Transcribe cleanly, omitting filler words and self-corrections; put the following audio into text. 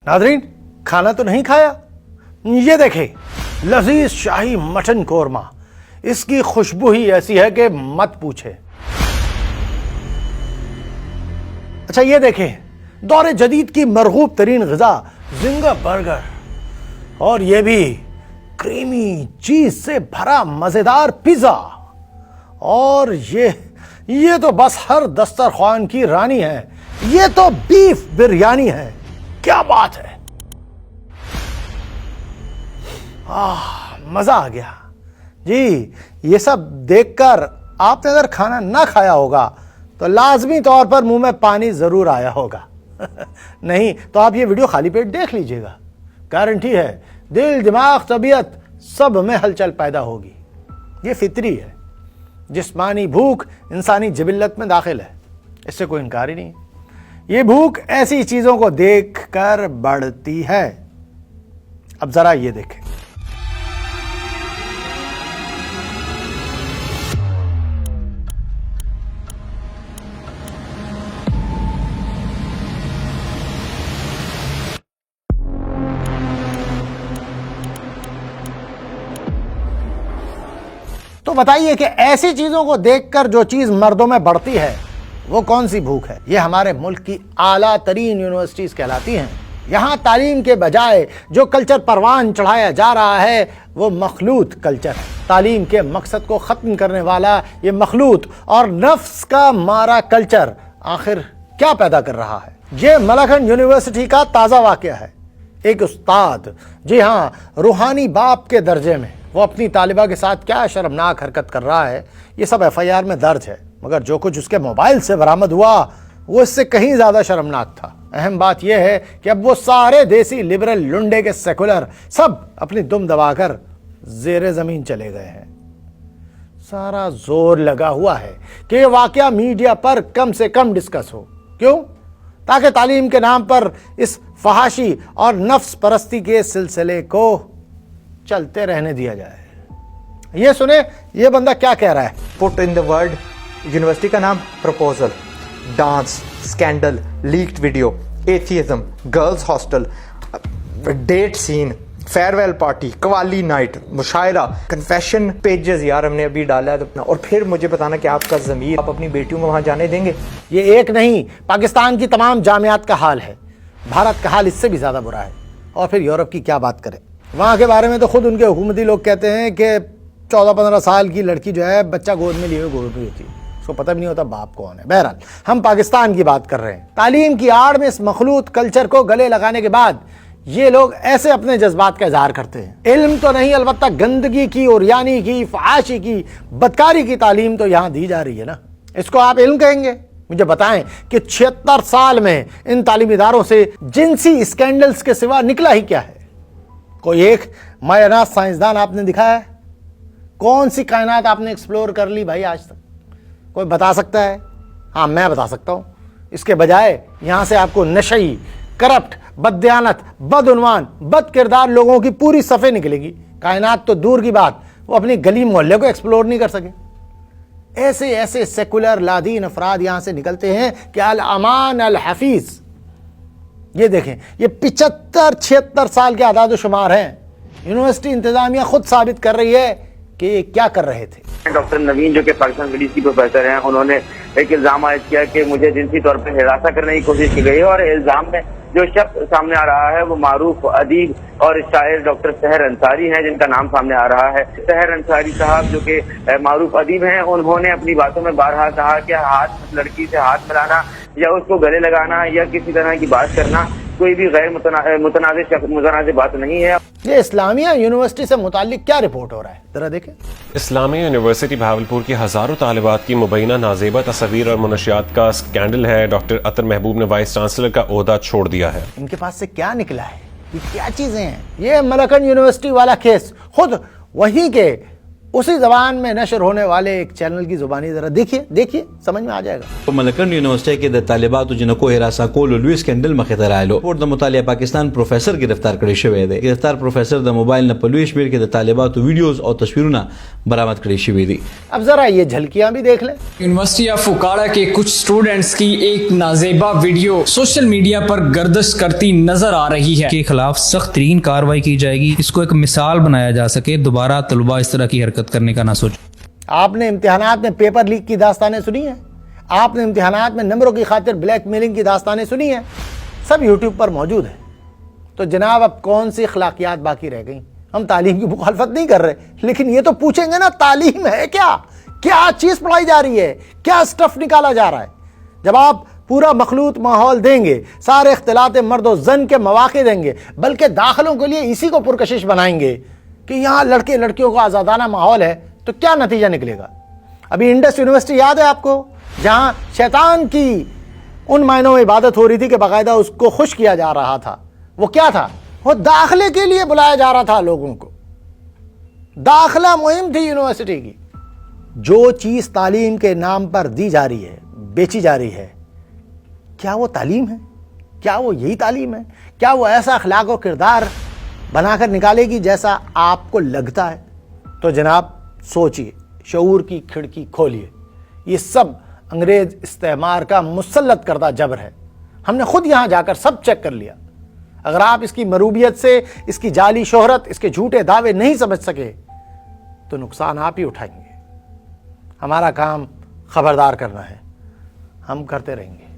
नाज़रीन, खाना तो नहीं खाया? ये देखें, लजीज शाही मटन कोरमा, इसकी खुशबू ही ऐसी है कि मत पूछे। अच्छा ये देखें, दौरे जदीद की मरगूब तरीन ग़िज़ा ज़िंगा बर्गर, और ये भी क्रीमी चीज से भरा मजेदार पिज्जा, और ये तो बस हर दस्तरख्वान की रानी है। ये तो बीफ बिरयानी है। क्या बात है, मजा आ गया जी। ये सब देखकर आपने अगर खाना ना खाया होगा तो लाजमी तौर पर मुंह में पानी जरूर आया होगा। नहीं तो आप ये वीडियो खाली पेट देख लीजिएगा, गारंटी है दिल दिमाग तबीयत सब में हलचल पैदा होगी। ये फितरी है, जिस्मानी भूख इंसानी जिबिल्लत में दाखिल है, इससे कोई इनकार ही नहीं। ये भूख ऐसी चीजों को देखकर बढ़ती है। अब जरा ये देखें, तो बताइए कि ऐसी चीजों को देखकर जो चीज मर्दों में बढ़ती है वो कौन सी भूख है? ये हमारे मुल्क की आला तरीन यूनिवर्सिटीज कहलाती हैं। यहाँ तालीम के बजाय जो कल्चर परवान चढ़ाया जा रहा है वो मखलूत कल्चर है। तालीम के मकसद को ख़त्म करने वाला ये मखलूत और नफ्स का मारा कल्चर आखिर क्या पैदा कर रहा है? ये मलखन यूनिवर्सिटी का ताज़ा वाक़या है। एक उस्ताद, जी हाँ, रूहानी बाप के दर्जे में, वो अपनी तालिबा के साथ क्या शर्मनाक हरकत कर रहा है ये सब FIR में दर्ज है, मगर जो कुछ उसके मोबाइल से बरामद हुआ वो इससे कहीं ज़्यादा शर्मनाक था। अहम बात यह है कि अब वो सारे देसी लिबरल लुंडे के सेकुलर सब अपनी दुम दबाकर ज़ेरे ज़मीन चले गए हैं। सारा जोर लगा हुआ है कि ये वाक़या मीडिया पर कम से कम डिस्कस हो। क्यों? ताकि तालीम के नाम पर इस फहाशी और नफ्स परस्ती के सिलसिले को चलते रहने दिया जाए। ये सुने, ये बंदा क्या कह रहा है। Put in the word university का नाम, proposal, dance, scandal, leaked video, atheism, girls hostel, date scene, farewell party, qawwali night, मुशायरा, कन्फेशन पेजेस यार हमने अभी डाला है तो, और फिर मुझे बताना कि आपका ज़मीर, आप अपनी बेटियों को वहां जाने देंगे? ये एक नहीं, पाकिस्तान की तमाम जामियात का हाल है। भारत का हाल इससे भी ज़्यादा बुरा है। और फिर यूरोप की क्या बात करें, वहाँ के बारे में तो खुद उनके हुकूमती लोग कहते हैं कि 14-15 साल की लड़की जो है बच्चा गोद में लिए हुए गोद में होती है, उसको पता भी नहीं होता बाप कौन है। बहरहाल हम पाकिस्तान की बात कर रहे हैं। तालीम की आड़ में इस मखलूत कल्चर को गले लगाने के बाद ये लोग ऐसे अपने जज्बात का इजहार करते हैं। इल्म तो नहीं, अलबत्ता गंदगी की, उरियानी की, फहाशी की, बदकारी की तालीम तो यहाँ दी जा रही है ना। इसको आप इल्म कहेंगे? मुझे बताएं कि 76 साल में इन तालीमी इदारों से जिनसी स्कैंडल्स के सिवा निकला ही क्या है? कोई एक मायानात साइंसदान आपने दिखाया है? कौन सी कायनात आपने एक्सप्लोर कर ली भाई आज तक? कोई बता सकता है? हाँ, मैं बता सकता हूँ। इसके बजाय यहाँ से आपको नशई, करप्ट, बददियानत, बदउनवान, बद किरदार लोगों की पूरी सफ़े निकलेगी। कायनात तो दूर की बात, वो अपनी गली मोहल्ले को एक्सप्लोर नहीं कर सके। ऐसे ऐसे सेकुलर लादीन अफराद यहाँ से निकलते हैं कि अल अमान अल हफीज। ये देखें, ये 75-76 साल के आदाद शुमार हैं। यूनिवर्सिटी इंतजामिया खुद साबित कर रही है कि ये क्या कर रहे थे। डॉक्टर नवीन जो कि पाकिस्तान पुलिस की प्रोफेसर हैं, उन्होंने एक इल्जाम आयद किया कि मुझे जिनसी तौर पर हिरासा करने की कोशिश की गई है, और इल्जाम में जो शख्स सामने आ रहा है वो मारूफ अदीब और शायर डॉक्टर सहर अंसारी हैं, जिनका नाम सामने आ रहा है। सहर अंसारी साहब जो कि मारूफ अदीब हैं, उन्होंने अपनी बातों में बारहा कहा कि हाथ लड़की से हाथ मिलाना या उसको गले लगाना या किसी तरह की बात करना कोई भी गैर मुतनाज़ बात नहीं है। ये इस्लामिया यूनिवर्सिटी से मुताल्लिक क्या रिपोर्ट हो रहा है, जरा देखें। इस्लामिया यूनिवर्सिटी भावलपुर की हजारों तालिबात की मुबैना नाजेबा तस्वीर और मुनशियात का स्कैंडल है। डॉक्टर अतर महबूब ने वाइस चांसलर का ओहदा छोड़ दिया है। इनके पास से क्या निकला है, ये क्या चीजें हैं? ये मलखन यूनिवर्सिटी वाला केस खुद वहीं के उसी ज़बान में नशर होने वाले एक चैनल की ज़ुबानी ज़रा देखिए समझ में आ जाएगा. په ملکن یونیورسيټي کې د طالباتو جنکو هراسا کولو لوی سکندل مخې ته راغلو. پور د مطالعه پاکستان پروفیسور گرفتار کړی شوی دی. گرفتار پروفیسور د موبایل نه په لوی شمیر کې د طالباتو ویډیوز او تصویرونه برآمد کړی شوی دي. अब ज़रा ये झलकियाँ भी देख लें. यूनिवर्सिटी ऑफ फुकाड़ा के कुछ स्टूडेंट्स की एक नाजेबा वीडियो सोशल मीडिया पर गर्दिश करती नजर आ रही है. के खिलाफ सख्त तरीन कार्रवाई की जाएगी. इसको एक मिसाल बनाया जा सके, दोबारा तलबा इस तरह की हरकत करने का ना सोचे. आपने इम्तिहानात में पेपर लीक की दास्तानें सुनी हैं? आपने इम्तिहानात में नंबरों की खातिर ब्लैक मेलिंग की दास्तानें सुनी हैं? सब यूट्यूब पर मौजूद है. तो जनाब अब कौन सी अखलाकियात बाकी रह गई? हम तालीम की मुखालफत नहीं कर रहे, लेकिन ये तो पूछेंगे ना, तालीम है क्या चीज़ पढ़ाई जा रही है, क्या स्टफ निकाला जा रहा है? जब आप पूरा मखलूत माहौल देंगे, सारे इख्तिलात मर्द और जन के मौके देंगे, बल्कि दाखिलों के लिए इसी को पुरकशिश बनाएंगे कि यहाँ लड़के लड़कियों का आज़ादाना माहौल है, तो क्या नतीजा निकलेगा? अभी इंडस यूनिवर्सिटी याद है आपको, जहाँ शैतान की उन मायनों में इबादत हो रही थी कि बाकायदा उसको खुश किया जा रहा था. वो क्या था? वो दाखिले के लिए बुलाया जा रहा था लोगों को. दाखिला मुहिम थी यूनिवर्सिटी की. जो चीज़ तालीम के नाम पर दी जा रही है, बेची जा रही है, क्या वो तालीम है? क्या वो यही तालीम है? क्या वो ऐसा अखलाक और किरदार बनाकर निकालेगी जैसा आपको लगता है? तो जनाब सोचिए, शऊर की खिड़की खोलिए. ये सब अंग्रेज इस्तेमार का मुसल्लत करदा जबर है. हमने खुद यहाँ जाकर सब चेक कर लिया. अगर आप इसकी मरूबियत से, इसकी जाली शोहरत, इसके झूठे दावे नहीं समझ सके तो नुकसान आप ही उठाएंगे. हमारा काम खबरदार करना है, हम करते रहेंगे.